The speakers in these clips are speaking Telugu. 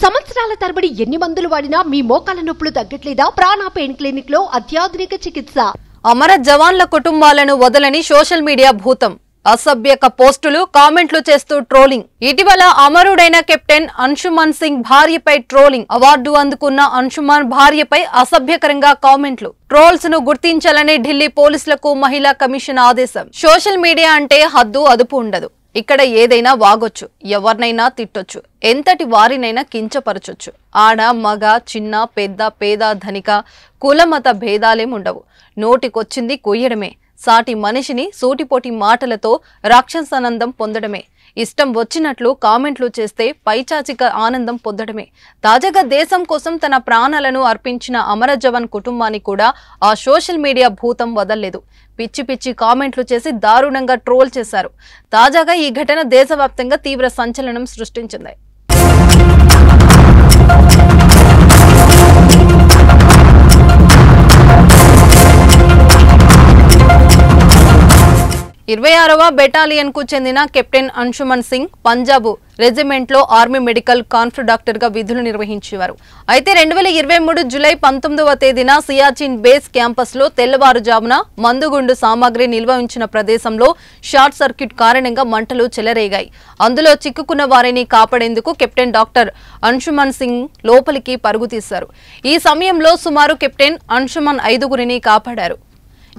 సంవత్సరాల తరబడి ఎన్ని మందులు వాడినా మీ మోకాల నొప్పులు తగ్గట్లేదా? ప్రాణ పెయిన్ క్లినిక్ లో అత్యాధునిక చికిత్స. అమర జవాన్ల కుటుంబాలను వదలని సోషల్ మీడియా భూతం. అసభ్యక పోస్టులు, కామెంట్లు చేస్తూ ట్రోలింగ్. ఇటీవల అమరుడైన కెప్టెన్ అంశుమన్ సింగ్ భార్యపై ట్రోలింగ్. అవార్డు అందుకున్న అంశుమన్ భార్యపై అసభ్యకరంగా కామెంట్లు. ట్రోల్స్ ను గుర్తించాలని ఢిల్లీ పోలీసులకు మహిళా కమిషన్ ఆదేశం. సోషల్ మీడియా అంటే హద్దు అదుపు ఉండదు. ఇక్కడ ఏదైనా వాగొచ్చు, ఎవరినైనా తిట్టొచ్చు, ఎంతటి వారినైనా కించపరచొచ్చు. ఆడ మగ, చిన్న పెద్ద, పేద ధనిక, కులమత భేదాలేముండవు. నోటికొచ్చింది కొయ్యడమే. సాటి మనిషిని సూటిపోటి మాటలతో రాక్షసానందం పొందడమే. ఇష్టం వచ్చినట్లు కామెంట్లు చేస్తే పైచాచిక ఆనందం పొందడమే. తాజాగా దేశం కోసం తన ప్రాణాలను అర్పించిన అమర జవాన్ కుటుంబాన్ని కూడా ఆ సోషల్ మీడియా భూతం వదల్లేదు. పిచ్చి పిచ్చి కామెంట్లు చేసి దారుణంగా ట్రోల్ చేశారు. తాజాగా ఈ ఘటన దేశవ్యాప్తంగా తీవ్ర సంచలనం సృష్టించింది. ఇరవై 26వ బెటాలియన్ కు చెందిన కెప్టెన్ అంశుమన్ సింగ్ పంజాబ్ రెజిమెంట్ లో ఆర్మీ మెడికల్ కాన్ఫ్ డాక్టర్ గా విధులు నిర్వహించేవారు. అయితే 2023 జూలై 19వ తేదీన సియాచిన్ బేస్ క్యాంపస్ లో తెల్లవారుజామున మందుగుండు సామాగ్రి నిల్వ ఉంచిన ప్రదేశంలో షార్ట్ సర్క్యూట్ కారణంగా మంటలు చెలరేగాయి. అందులో చిక్కుకున్న వారిని కాపాడేందుకు కెప్టెన్ డాక్టర్ అంశుమన్ సింగ్ లోపలికి పరుగు తీశారు. ఈ సమయంలో సుమారు కెప్టెన్ అంశుమన్ 5గురిని కాపాడారు.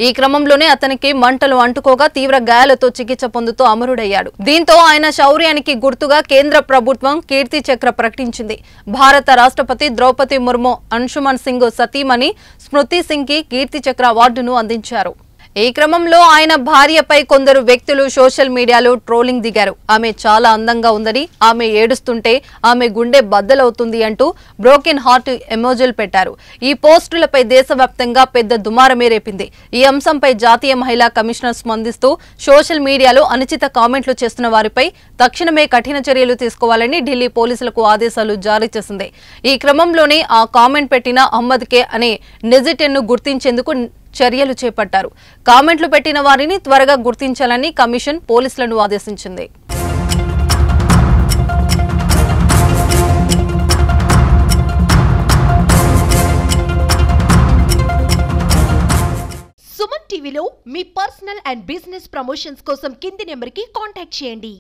ఈ క్రమంలోనే అతనికి మంటలు అంటుకోగా తీవ్ర గాయాలతో చికిత్స పొందుతూ అమరుడయ్యాడు. దీంతో ఆయన శౌర్యానికి గుర్తుగా కేంద్ర ప్రభుత్వం కీర్తి చక్ర ప్రకటించింది. భారత రాష్ట్రపతి ద్రౌపది ముర్ము అంశుమన్ సింగ్ సతీమణి స్మృతి సింగ్ కి కీర్తి చక్ర అవార్డును అందించారు. ఈ క్రమంలో ఆయన భార్యపై కొందరు వ్యక్తులు సోషల్ మీడియాలో ట్రోలింగ్ దిగారు. ఆమె చాలా అందంగా ఉందని, ఆమె ఏడుస్తుంటే ఆమె గుండె బద్దలవుతుంది అంటూ బ్రోకెన్ హార్ట్ ఎమోజీలు పెట్టారు. ఈ పోస్టులపై దేశవ్యాప్తంగా పెద్ద దుమారమే రేపింది. ఈ అంశంపై జాతీయ మహిళా కమిషనర్ స్పందిస్తూ సోషల్ మీడియాలో అనుచిత కామెంట్లు చేస్తున్న వారిపై తక్షణమే కఠిన చర్యలు తీసుకోవాలని ఢిల్లీ పోలీసులకు ఆదేశాలు జారీ చేసింది. ఈ క్రమంలోనే ఆ కామెంట్ పెట్టిన అహ్మద్ కే అనే నెజిటెన్ ను గుర్తించేందుకు చర్యలు చేపట్టారు. కామెంట్లు పెట్టిన వారిని త్వరగా గుర్తించాలని కమిషన్ పోలీసులను ఆదేశించింది. సుమన్ టీవీలో మీ పర్సనల్ అండ్ బిజినెస్ ప్రమోషన్స్ కోసం కింది నెంబర్కి కాంటాక్ట్ చేయండి.